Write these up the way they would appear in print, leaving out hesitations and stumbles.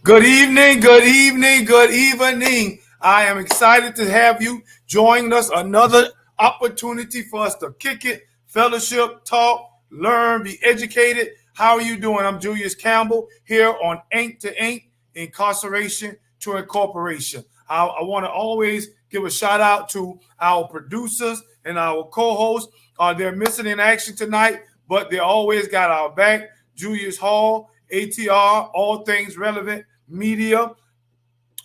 Good evening, good evening, good evening. I am excited to have you join us. Another opportunity for us to kick it, fellowship, talk, learn, be educated. How are you doing? I'm Julius Campbell here on Ink to Ink, Incarceration to Incorporation. I want to always give a shout out to our producers and our co-hosts. They're missing in action tonight, but they always got our back. Julius Hall, ATR, all things relevant media.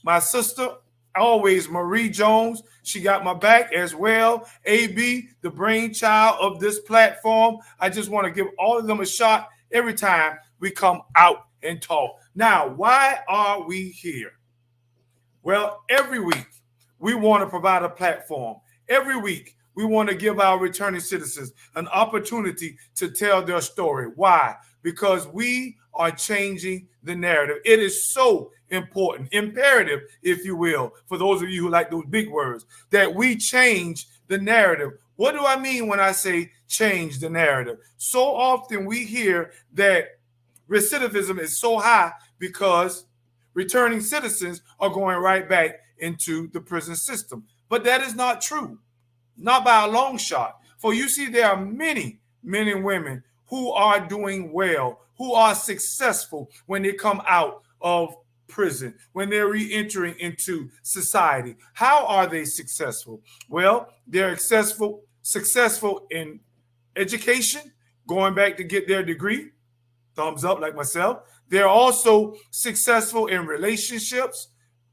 My sister, always Marie Jones, she got my back as well. AB, the brainchild of this platform. I just want to give all of them a shot every time we come out and talk. Now, why are we here? Well, every week we want to provide a platform. Every week we want to give our returning citizens an opportunity to tell their story. Why? Because we are changing the narrative. It is so important, imperative, if you will, for those of you who like those big words, that we change the narrative. What do I mean when I say change the narrative? So often we hear that recidivism is so high because returning citizens are going right back into the prison system. But that is not true, not by a long shot. For you see, there are many men and women who are doing well, who are successful when they come out of prison, when they're re-entering into society. How are they successful? Well, they're successful in education, going back to get their degree, thumbs up like myself. They're also successful in relationships,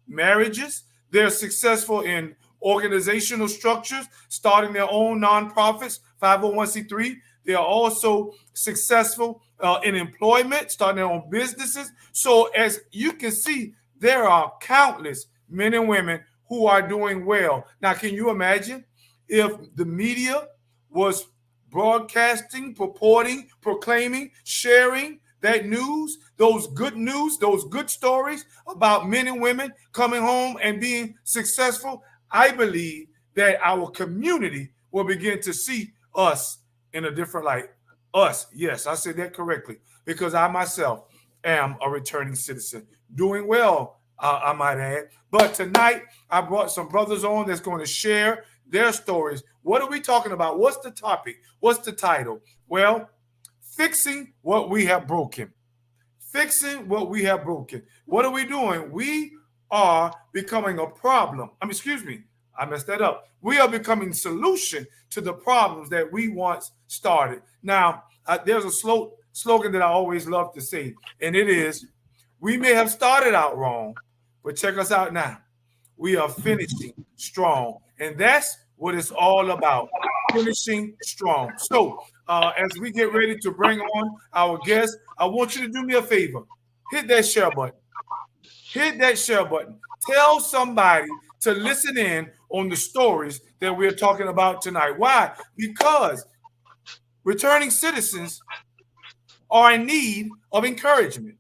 marriages. They're successful in organizational structures, starting their own nonprofits, 501c3. They are also successful in employment, starting their own businesses. So as you can see, there are countless men and women who are doing well. Now, can you imagine if the media was broadcasting, purporting, proclaiming, sharing that news, those good stories about men and women coming home and being successful? I believe that our community will begin to see us in a different light. Us, yes, I said that correctly, because I myself am a returning citizen, doing well, I might add. But tonight, I brought some brothers on that's going to share their stories. What are we talking about? What's the topic? What's the title? Well, fixing what we have broken. Fixing what we have broken. What are we doing? We are becoming a problem. Excuse me, I messed that up. We are becoming solution to the problems that we once started. Now, there's a slogan that I always love to say, and it is, we may have started out wrong, but check us out now. We are finishing strong. And that's what it's all about, finishing strong. So as we get ready to bring on our guests, I want you to do me a favor. Hit that share button. Hit that share button. Tell somebody to listen in on the stories that we're talking about tonight. Why? Because returning citizens are in need of encouragement.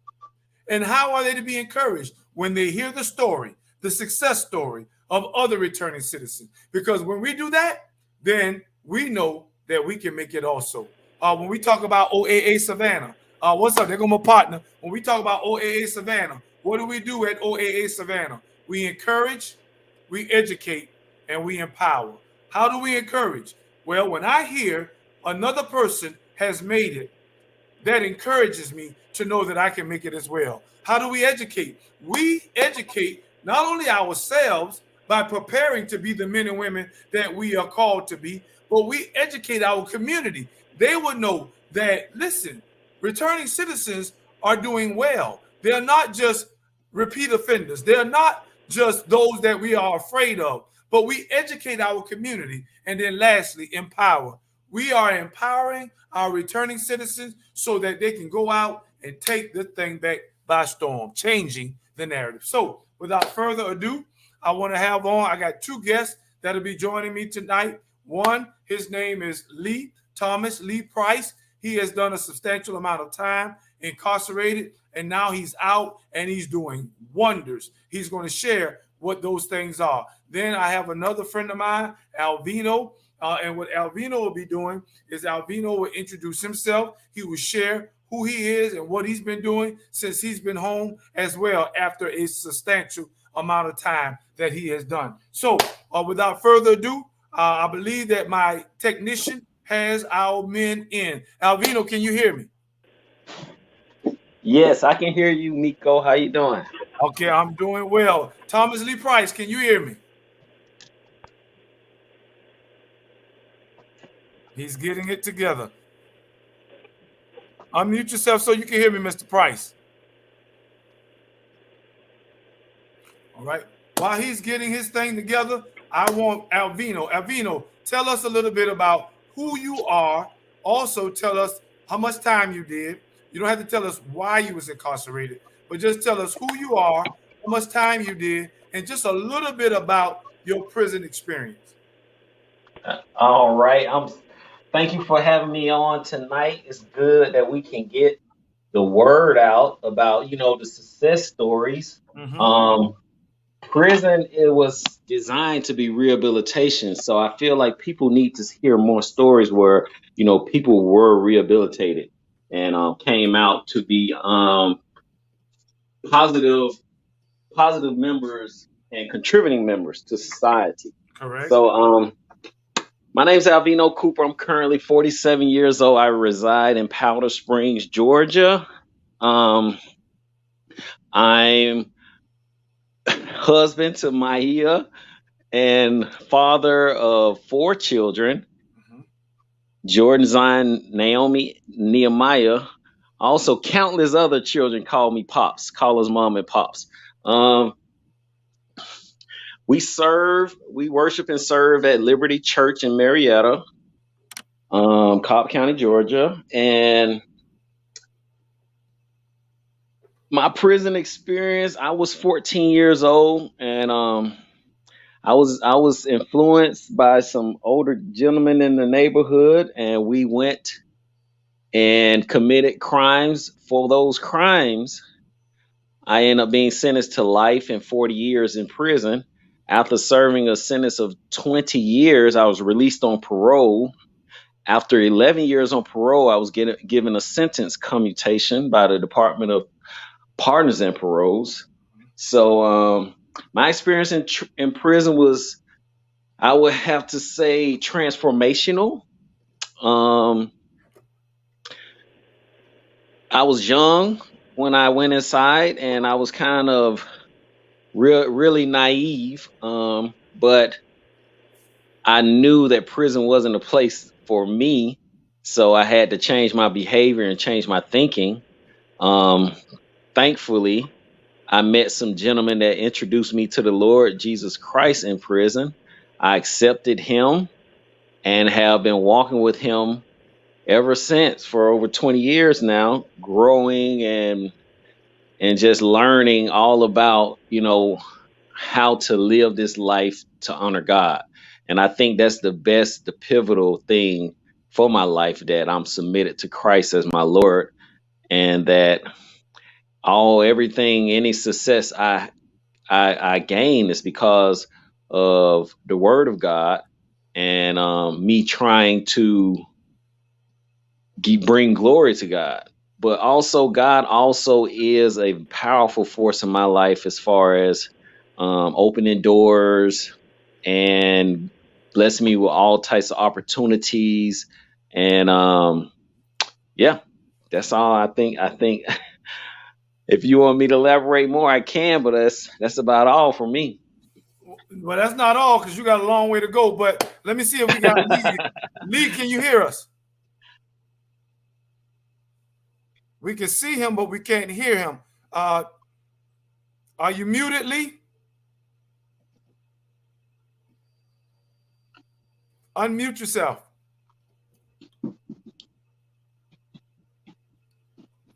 And how are they to be encouraged? When they hear the story, the success story of other returning citizens. Because when we do that, then we know that we can make it also. When we talk about OAA Savannah, what's up? There go my partner. When we talk about OAA Savannah, what do we do at OAA Savannah? We encourage, we educate, and we empower. How do we encourage? Well, when I hear another person has made it, that encourages me to know that I can make it as well. How do we educate? We educate not only ourselves by preparing to be the men and women that we are called to be, but we educate our community. They will know that, listen, returning citizens are doing well. They're not just repeat offenders. They're not just those that we are afraid of, but we educate our community. And then lastly, empower. We are empowering our returning citizens so that they can go out and take this thing back by storm, changing the narrative. So without further ado, I want to have on, I got two guests that'll be joining me tonight. One, his name is Thomas Lee Price. He has done a substantial amount of time incarcerated, and now he's out and he's doing wonders. He's going to share what those things are. Then I have another friend of mine, Alvino. And what Alvino will be doing is Alvino will introduce himself. He will share who he is and what he's been doing since he's been home as well after a substantial amount of time that he has done. So, without further ado, I believe that my technician has our men in. Alvino, can you hear me? Yes, I can hear you, Miko. How you doing? Okay, I'm doing well. Thomas Lee Price, can you hear me? He's getting it together. Unmute yourself so you can hear me, Mr. Price. All right. While he's getting his thing together, I want Alvino. Alvino, tell us a little bit about who you are. Also, tell us how much time you did. You don't have to tell us why you was incarcerated, but just tell us who you are, how much time you did, and just a little bit about your prison experience. All right. Thank you for having me on tonight. It's good that we can get the word out about, the success stories. Mm-hmm. Um, Prison, it was designed to be rehabilitation. So I feel like people need to hear more stories where, people were rehabilitated and came out to be positive positive members and contributing members to society. Correct. So my name is Alvino Cooper. I'm currently 47 years old. I reside in Powder Springs, Georgia. Um, I'm husband to Maya and father of 4 children: Mm-hmm. Jordan, Zion, Naomi, Nehemiah. Also, countless other children call me Pops, call us Mom and Pops. Um, we worship and serve at Liberty Church in Marietta, Cobb County, Georgia. And my prison experience, I was 14 years old, and I was influenced by some older gentlemen in the neighborhood, and we went and committed crimes. For those crimes, I ended up being sentenced to life and 40 years in prison. After serving a sentence of 20 years, I was released on parole. After 11 years on parole, I was given a sentence commutation by the Department of Pardons and Paroles. So my experience in prison was, I would have to say, transformational. Um, I was young when I went inside, and I was kind of really naive. But I knew that prison wasn't a place for me, so I had to change my behavior and change my thinking. Um, Thankfully, I met some gentlemen that introduced me to the Lord Jesus Christ in prison. I accepted him and have been walking with him ever since for over 20 years now, growing and just learning all about, how to live this life to honor God. And I think that's the pivotal thing for my life, that I'm submitted to Christ as my Lord, and that everything, any success I gain is because of the Word of God, and me trying to bring glory to God. But also, God also is a powerful force in my life as far as opening doors and blessing me with all types of opportunities. And yeah, that's all I think. I think if you want me to elaborate more, I can, but that's about all for me. Well, that's not all because you got a long way to go. But let me see if we got Lee. Lee, can you hear us? We can see him, but we can't hear him. Are you muted, Lee? Unmute yourself.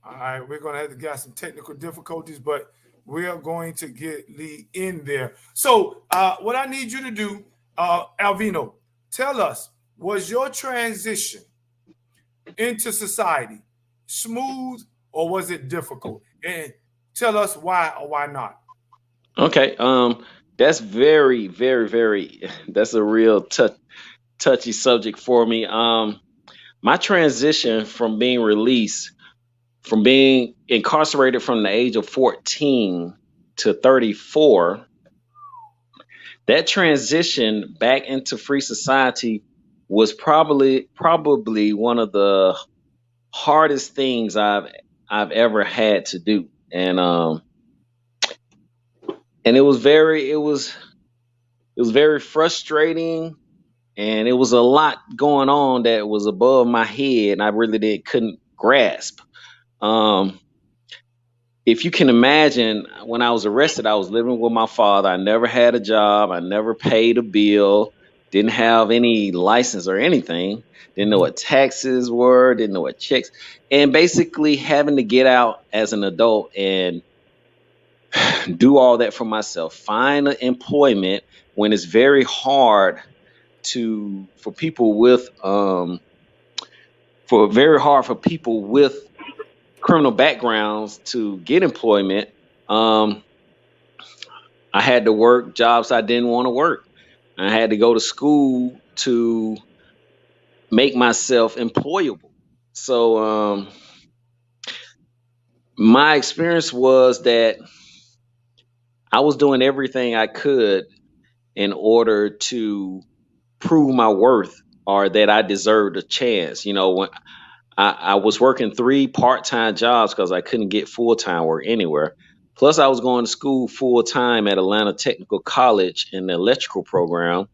All right, we're going to have to get some technical difficulties, but we are going to get Lee in there. So, what I need you to do, Alvino, tell us, was your transition into society smooth or was it difficult? And tell us why or why not. Okay, that's very, very, very. That's a real touchy subject for me. My transition from being released from being incarcerated from the age of 14 to 34, that transition back into free society was probably one of the hardest things I've ever had to do. And it was very frustrating, and it was a lot going on that was above my head and I really couldn't grasp. Um if you can imagine, when I was arrested, I was living with my father. I never had a job. I never paid a bill. Didn't have any license or anything. Didn't know what taxes were. Didn't know what checks. And basically having to get out as an adult and do all that for myself. Find employment when it's very hard for people with for people with criminal backgrounds to get employment. Um, I had to work jobs I didn't want to work. I had to go to school to make myself employable. So my experience was that I was doing everything I could in order to prove my worth or that I deserved a chance. When I was working 3 part-time jobs because I couldn't get full-time work anywhere. Plus, I was going to school full-time at Atlanta Technical College in the electrical program,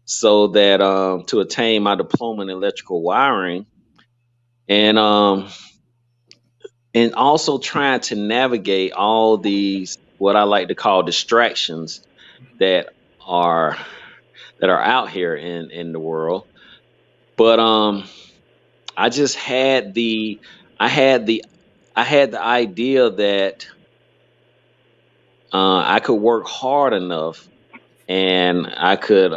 so that to attain my diploma in electrical wiring, and also trying to navigate all these, what I like to call, distractions that are out here in the world. But I just had the I had the I had the idea that I could work hard enough and I could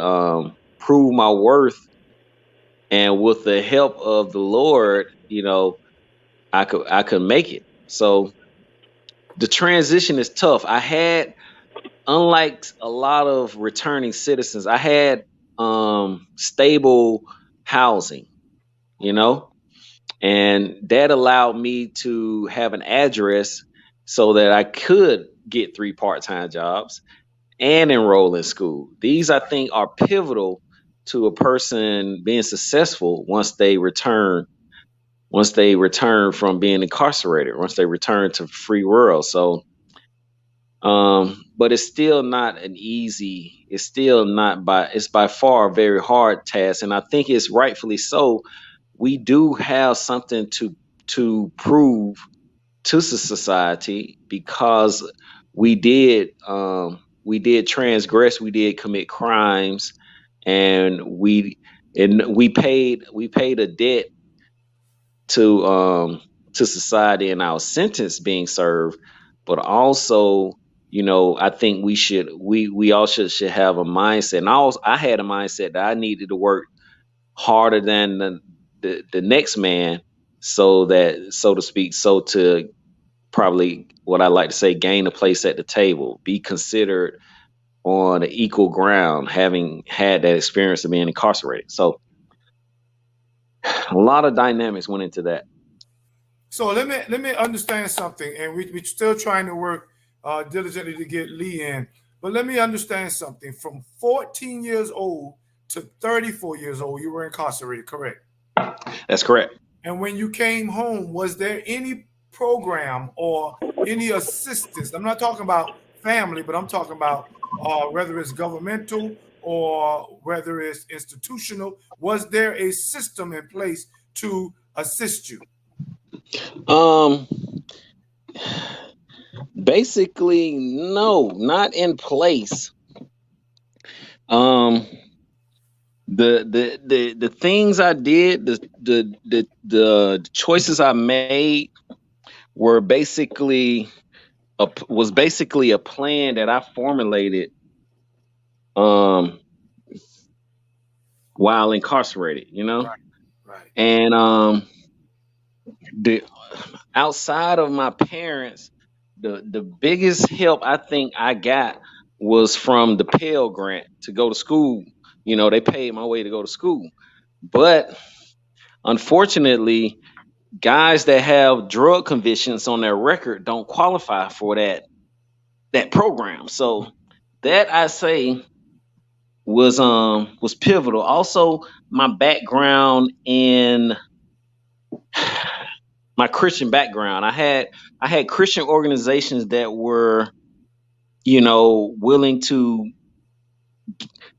prove my worth, and with the help of the Lord, I could make it. So the transition is tough. Unlike a lot of returning citizens, I had stable housing, you know, and that allowed me to have an address so that I could get 3 part-time jobs and enroll in school. These, I think, are pivotal to a person being successful once they return from being incarcerated, once they return to free world. So but it's still not an easy, it's still not by it's by far a very hard task. And I think it's rightfully so. We do have something to prove to society, because we did transgress, we did commit crimes, and we paid a debt to society in our sentence being served. But also, I think we all should have a mindset. And I had a mindset that I needed to work harder than the next man, so to speak, so to, probably what I like to say, gain a place at the table, be considered on an equal ground, having had that experience of being incarcerated. So a lot of dynamics went into that. So let me understand something, and we're still trying to work diligently to get Lee in. But let me understand something. From 14 years old to 34 years old, you were incarcerated, correct? That's correct. And when you came home, was there any program or any assistance? I'm not talking about family, but I'm talking about whether it's governmental or whether it's institutional. Was there a system in place to assist you? Um, Basically, no, not in place. Um, the things I did, the choices I made were basically a plan that I formulated um while incarcerated, Right, right. and the outside of my parents, the biggest help I think I got was from the Pell Grant to go to school. They paid my way to go to school, but unfortunately, guys that have drug convictions on their record don't qualify for that program. So that I say was pivotal. Also, my background in my Christian background. I had Christian organizations that were, willing to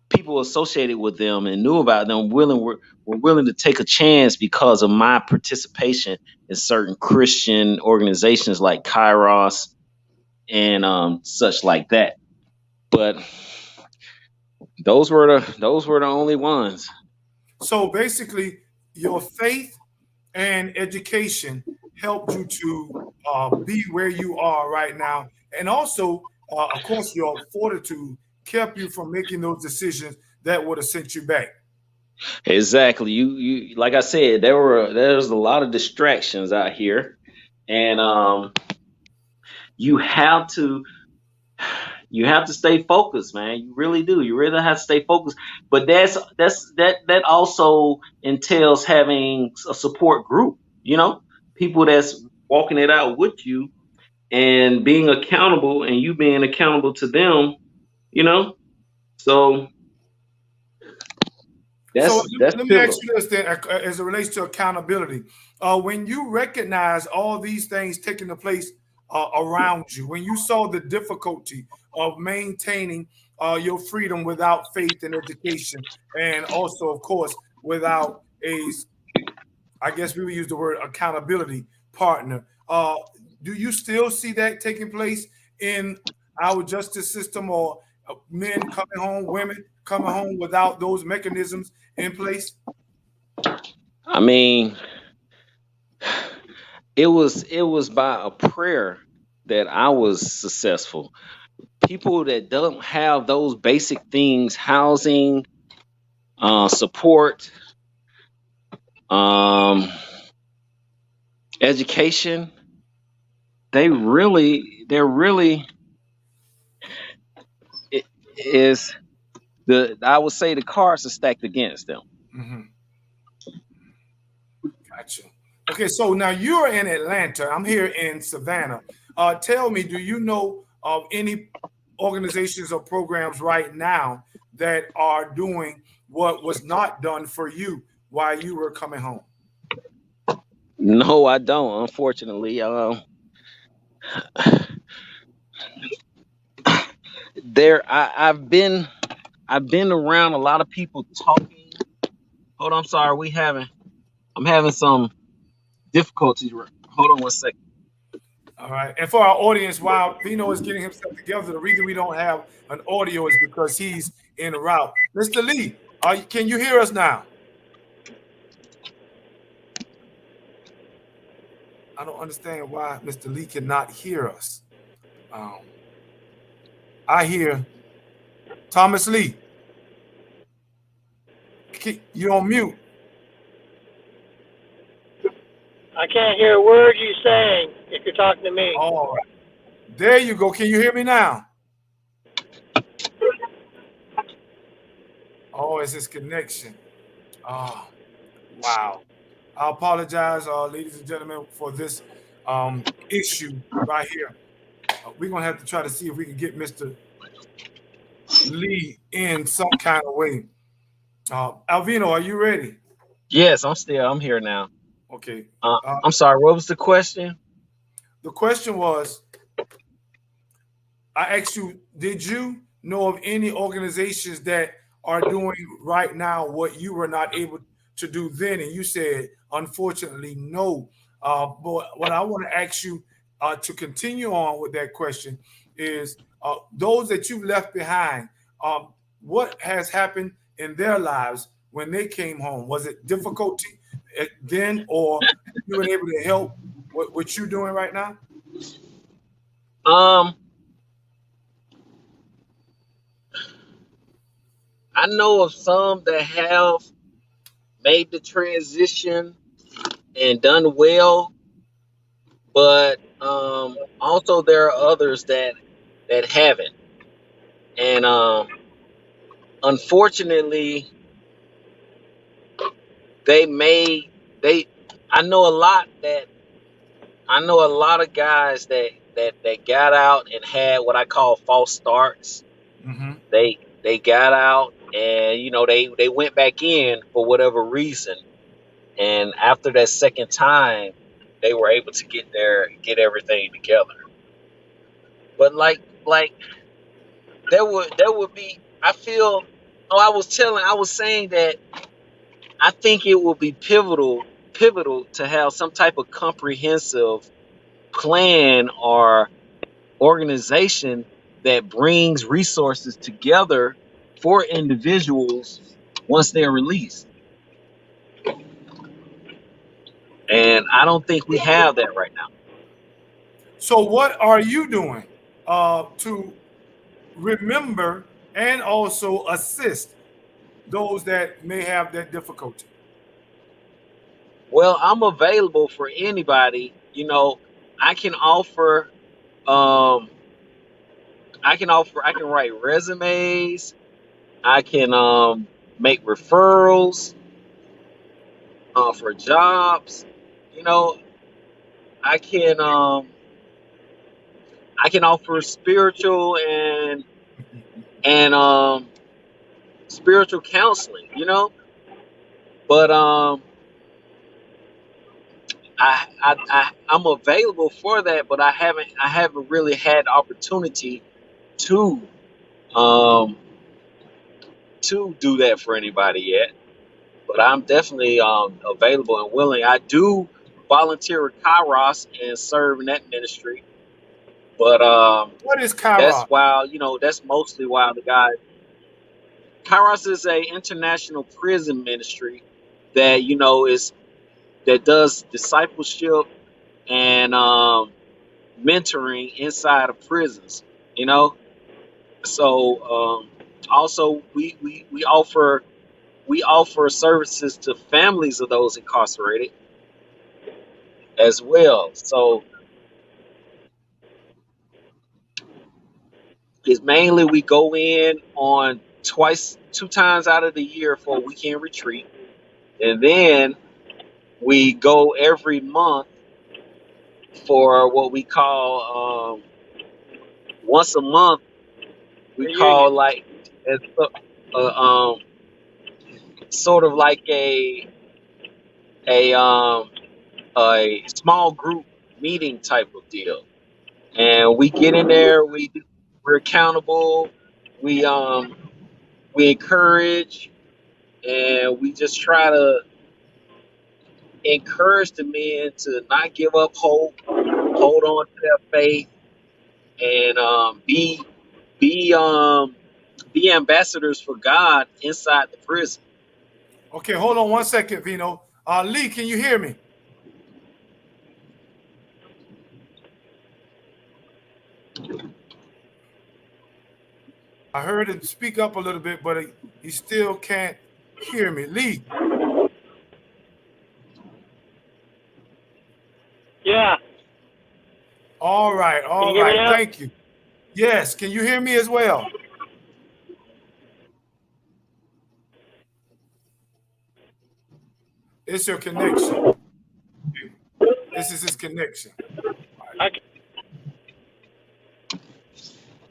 people associated with them and knew about them were willing to take a chance because of my participation in certain Christian organizations like Kairos and such like that. But those were the only ones. So basically, your faith and education helped you to be where you are right now, and also, of course, your fortitude kept you from making those decisions that would have sent you back. Exactly. You like I said, there's a lot of distractions out here, and you have to you have to stay focused, man. You really do. You really have to stay focused. But that also entails having a support group. People that's walking it out with you and being accountable, and you being accountable to them. You know, so So that's let me ask pivotal. you this then, as it relates to accountability. When you recognize all these things taking place around you, when you saw the difficulty of maintaining your freedom without faith and education, and also, of course, without I guess we would use the word accountability partner. Do you still see that taking place in our justice system, or men coming home, women coming home without those mechanisms in place? I mean, it was by a prayer that I was successful. People that don't have those basic things, housing, support, um, education, they're really it is the I would say the cards are stacked against them. Hmm. Gotcha. Okay, so now you're in Atlanta. I'm here in Savannah. Tell me, do you know of any organizations or programs right now that are doing what was not done for you while you were coming home? No, I don't. Unfortunately, I've been around a lot of people talking. Hold on, I'm sorry. I'm having some difficulties. Hold on one second. All right. And for our audience, while Vino is getting himself together, the reason we don't have an audio is because he's en route. Mr. Lee, can you hear us now? I don't understand why Mr. Lee cannot hear us. Um, I hear Thomas Lee. You're on mute. I can't hear a word you saying if you're talking to me. All right. There you go. Can you hear me now? Oh, it's his connection. Oh, wow. I apologize, ladies and gentlemen, for this issue right here. We're going to have to try to see if we can get Mr. Lee in some kind of way. Alvino, are you ready? Yes, I'm here now. Okay. I'm sorry. What was the question? The question was, I asked you, did you know of any organizations that are doing right now what you were not able to do then? And you said, unfortunately, no. But what I want to ask you to continue on with that question is those that you've left behind, what has happened in their lives when they came home? Was it difficulty then, or you were able to help what you're doing right now? Um, I know of some that have made the transition and done well, but also there are others that haven't. And unfortunately, they may they I know a lot that I know a lot of guys that got out and had what I call false starts. Mm-hmm. They got out and they went back in for whatever reason, and after that second time, they were able to get everything together. But like there would be I feel oh I was saying that I think it will be pivotal to have some type of comprehensive plan or organization that brings resources together for individuals once they're released. And I don't think we have that right now. So, what are you doing to remember and also assist those that may have that difficulty? Well, I'm available for anybody. I can offer um I can write resumes, I can make referrals for jobs. You know, I can um I can offer and spiritual counseling. But I'm available for that, but I haven't really had the opportunity to um to do that for anybody yet. But I'm definitely available and willing. I do volunteer with Kairos and serve in that ministry, but What is that's Kairos? that's mostly while the guy Kairos is a international prison ministry that is that does discipleship and mentoring inside of prisons. You know, so also we offer services to families of those incarcerated as well. So it's mainly we go in on two times out of the year for a weekend retreat, and then we go every month for what we call once a month. We Reunion. call like it's sort of like a um a small group meeting type of deal, and we get in there. We're accountable. We um we encourage, and we just try to encourage the men to not give up hope, hold on to their faith, and be be ambassadors for God inside the prison. Okay, hold on one second, Vino. Lee, can you hear me? I heard him speak up a little bit, but he still can't hear me. Lee, Yeah. all right, Can you all hear me right. now? Thank you. Yes, can you hear me as well? It's your connection. This is his connection. I,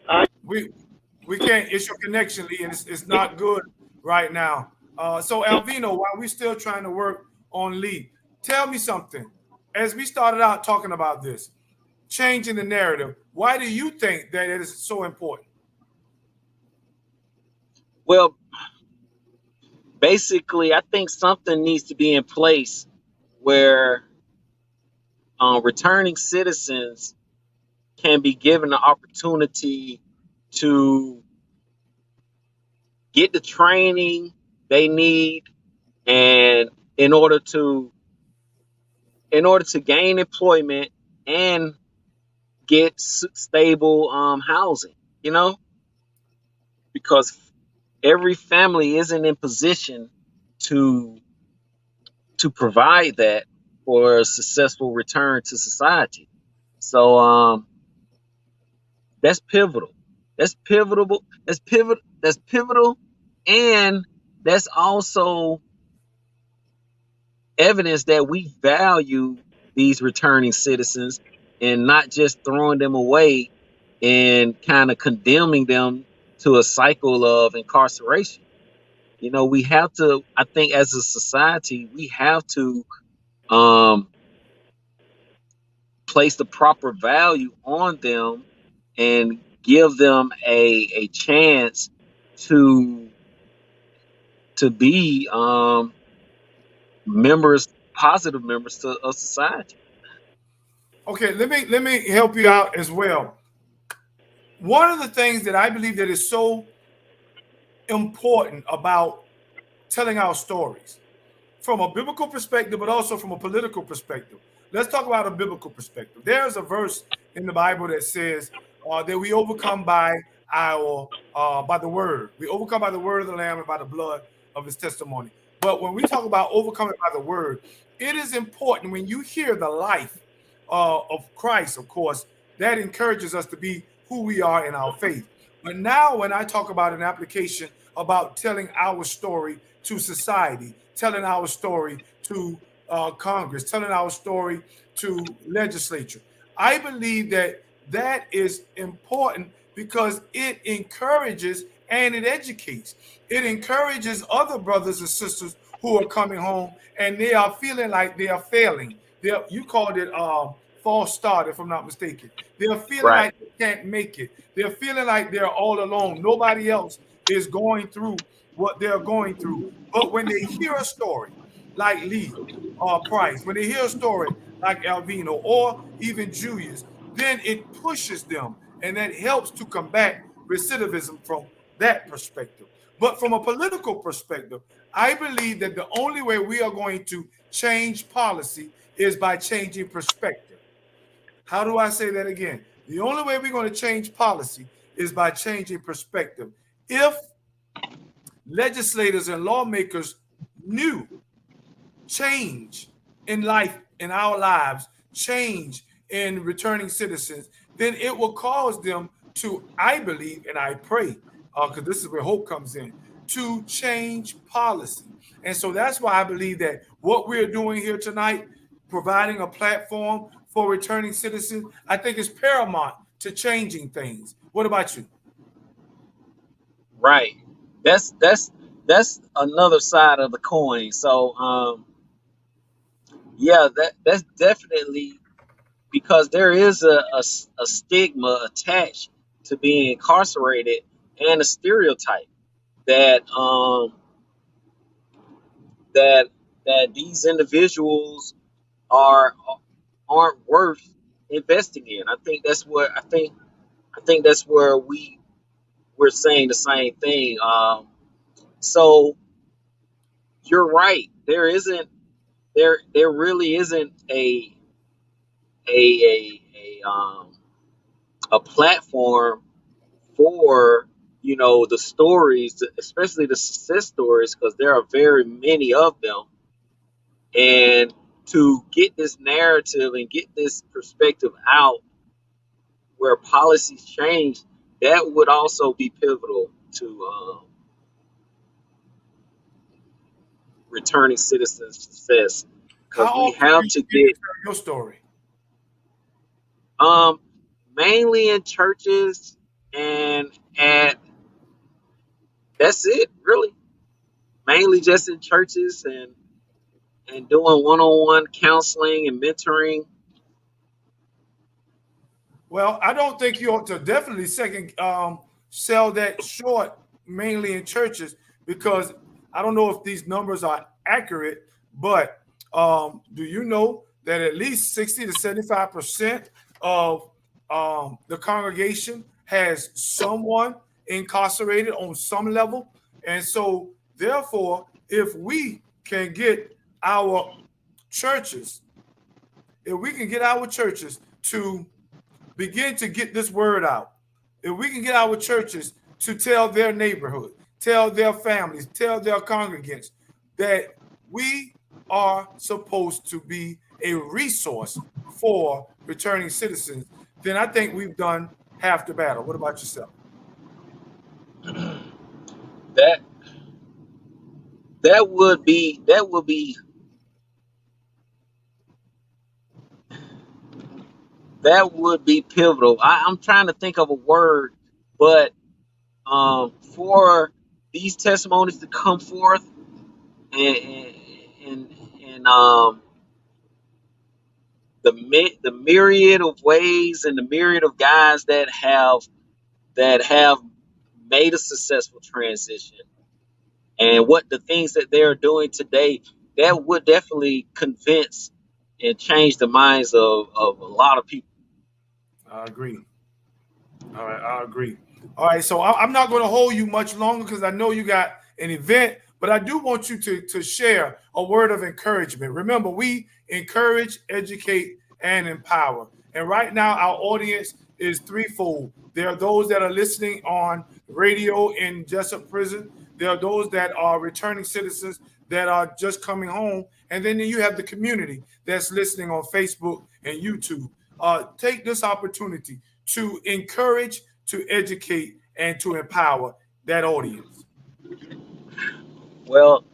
I, We we can't. It's your connection, Lee, and it's not good right now. So Alvino, while we're still trying to work on Lee, tell me something. As we started out talking about this, changing the narrative, why do you think that it is so important? Well, basically, I think something needs to be in place where returning citizens can be given the opportunity to get the training they need, and in order to gain employment and get stable housing. You know, because every family isn't in position to provide that for a successful return to society. So that's pivotal. That's pivotal. That's pivotal, and that's also evidence that we value these returning citizens and not just throwing them away and kind of condemning them to a cycle of incarceration. We have to, I think, as a society, we have to um, place the proper value on them and give them a chance to be members, positive members of society. Okay, let me help you out as well. One of the things that I believe that is so important about telling our stories from a biblical perspective, but also from a political perspective. Let's talk about a biblical perspective. There's a verse in the Bible that says that we overcome by the word. We overcome by the word of the Lamb and by the blood of His testimony. But when we talk about overcoming by the word, it is important when you hear the life of Christ. Of course, that encourages us to be who we are in our faith. But now, when I talk about an application about telling our story to society, telling our story to Congress, telling our story to legislature. I believe that that is important because it encourages and it educates. It encourages other brothers and sisters who are coming home and they are feeling like they are failing. You called it false start, if I'm not mistaken. They're feeling Right. like they can't make it. They're feeling like they're all alone. Nobody else is going through what they're going through. But when they hear a story like Lee or Price, when they hear a story like Alvino or even Julius, then it pushes them and that helps to combat recidivism from that perspective. But from a political perspective, I believe that the only way we are going to change policy is by changing perspective. How do I say that again? The only way we're going to change policy is by changing perspective. If legislators and lawmakers knew change in life, in our lives, change in returning citizens, then it will cause them to, I believe, and I pray, because this is where hope comes in, to change policy. And so that's why I believe that what we're doing here tonight, providing a platform for returning citizens, I think is paramount to changing things. What about you? Right. That's another side of the coin. So yeah, that's definitely because there is a stigma attached to being incarcerated and a stereotype that that these individuals are aren't worth investing in. I think that's where we're saying the same thing. So you're right. There really isn't a a platform for the stories, especially the success stories, because there are very many of them. And to get this narrative and get this perspective out where policies change, that would also be pivotal to returning citizens success, How because we often do have you to get to get tell your story? um mainly in churches and that's it really, mainly just in churches and doing one-on-one counseling and mentoring. Well, I don't think you ought to definitely second sell that short mainly in churches because I don't know if these numbers are accurate, but do you know that at least 60 to 75% of the congregation has someone incarcerated on some level? And so, therefore, if we can get our churches, if we can get our churches to begin to get this word out. If we can get our churches to tell their neighborhood, tell their families, tell their congregants that we are supposed to be a resource for returning citizens, then I think we've done half the battle. What about yourself? That that would be that would be pivotal. I'm trying to think of a word, but for these testimonies to come forth, and and, and the myriad of ways and the myriad of guys that have made a successful transition, and what the things that they're doing today, that would definitely convince and change the minds of a lot of people. I agree. All right, I agree. All right, so I'm not going to hold you much longer because I know you got an event, but I do want you to share a word of encouragement. Remember, we encourage, educate, and empower. And right now, our audience is threefold. There are those that are listening on radio in Jessup Prison. There are those that are returning citizens that are just coming home. And then you have the community that's listening on Facebook and YouTube. Take this opportunity to encourage, to educate, and to empower that audience. Well,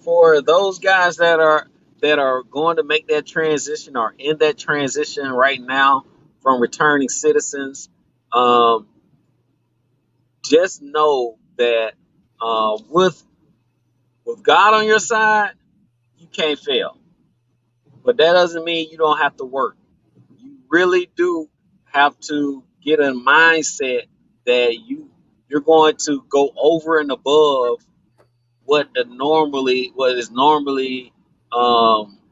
for those guys that are going to make that transition or in that transition right now from returning citizens, um, just know that with God on your side, you can't fail. But that doesn't mean you don't have to work. You really do have to get a mindset that you're going to go over and above what is normally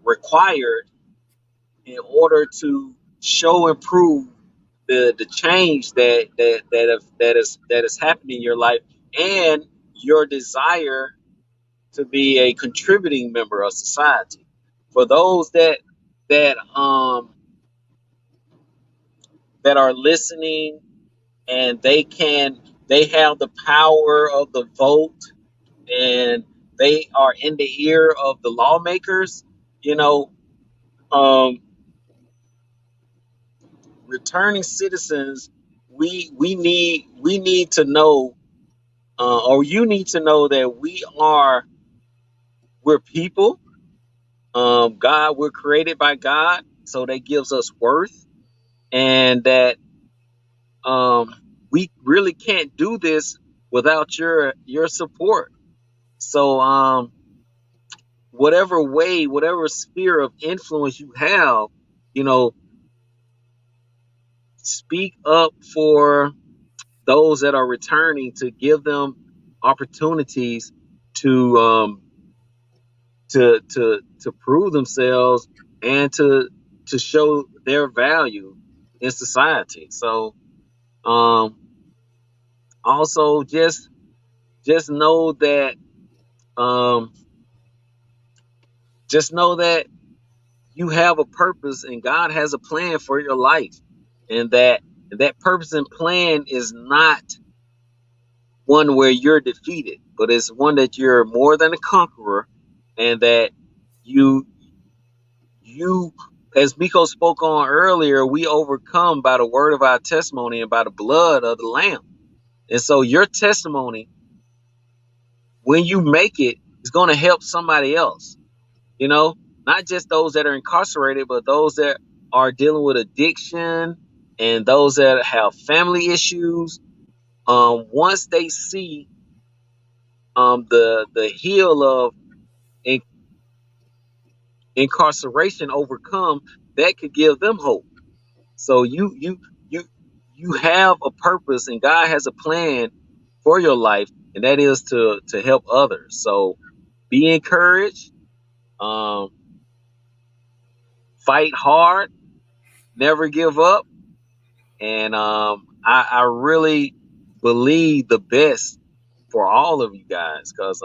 required in order to show and prove the change that is happening in your life, and your desire to be a contributing member of society. For those that that are listening, and they have the power of the vote, and they are in the ear of the lawmakers, you know, um, returning citizens, we need to know, or you need to know that we're people. God, we're created by God, so that gives us worth, and that um, we really can't do this without your support. So whatever sphere of influence you have, you know, speak up for those that are returning, to give them opportunities to to prove themselves, and to show their value in society. So um, also just know that um, just know that you have a purpose, and God has a plan for your life, and that purpose and plan is not one where you're defeated, but it's one that you're more than a conqueror, and that you you as Miko spoke on earlier, we overcome by the word of our testimony and by the blood of the Lamb. And so your testimony, when you make it, is going to help somebody else, you know, not just those that are incarcerated, but those that are dealing with addiction, and those that have family issues. Once they see the heel of in, incarceration overcome, that could give them hope. So you you have a purpose, and God has a plan for your life, and that is to help others. So be encouraged, um, fight hard, never give up, and I really believe the best for all of you guys, because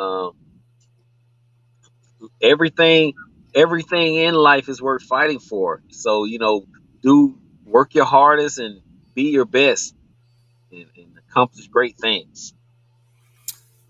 everything everything in life is worth fighting for. So do work your hardest and be your best, and accomplish great things.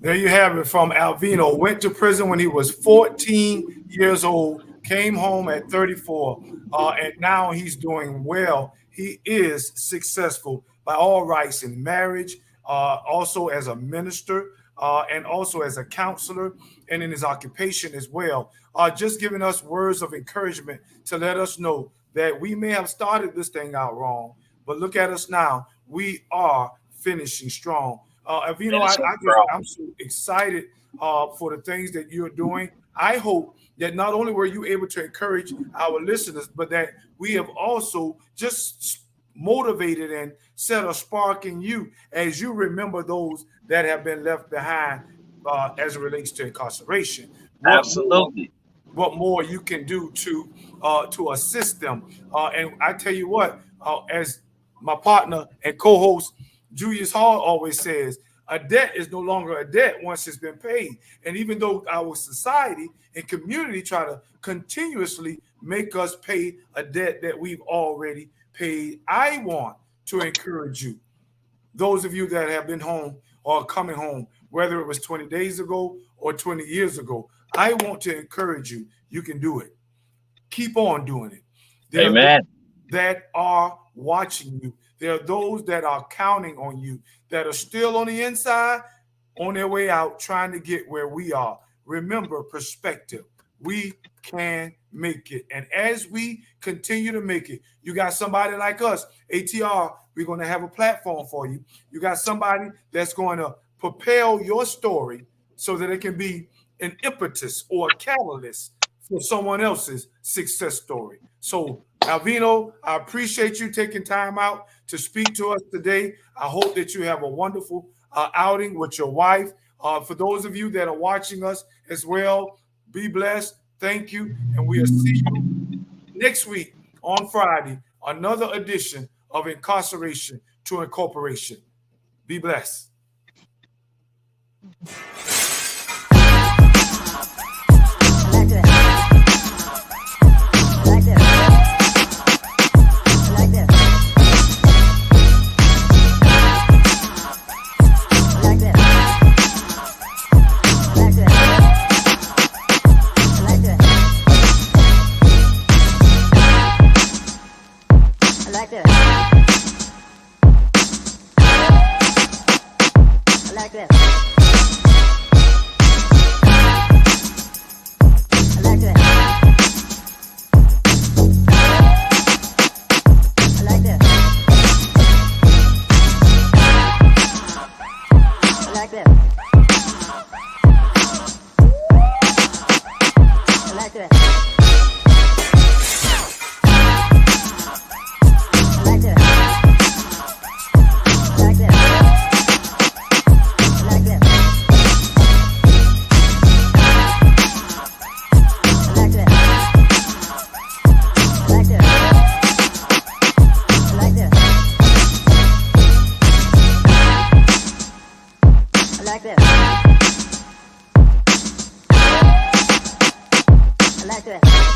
There you have it from Alvino. Went to prison when he was 14 years old, came home at 34, and now he's doing well. He is successful by all rights in marriage, also as a minister, and also as a counselor, and in his occupation as well. Just giving us words of encouragement to let us know that we may have started this thing out wrong, but look at us now. We are finishing strong. Avino, I'm so excited for the things that you're doing. I hope that not only were you able to encourage our listeners, but that we have also just motivated and set a spark in you as you remember those that have been left behind as it relates to incarceration. Absolutely. What more you can do to assist them? And I tell you what, as my partner and co-host Julius Hall always says, a debt is no longer a debt once it's been paid. And even though our society and community try to continuously make us pay a debt that we've already paid, I want to encourage you, those of you that have been home or coming home, whether it was 20 days ago or 20 years ago, I want to encourage you. You can do it. Keep on doing it. There Amen. are those that are watching you. There are those that are counting on you, that are still on the inside, on their way out, trying to get where we are. Remember, perspective. We can make it. And as we continue to make it, you got somebody like us, ATR, we're going to have a platform for you. You got somebody that's going to propel your story so that it can be an impetus or a catalyst for someone else's success story. So, Alvino, I appreciate you taking time out to speak to us today. I hope that you have a wonderful outing with your wife. For those of you that are watching us as well, be blessed. Thank you. And we'll see you next week on Friday, another edition of Incarceration to Incorporation. Be blessed. like that.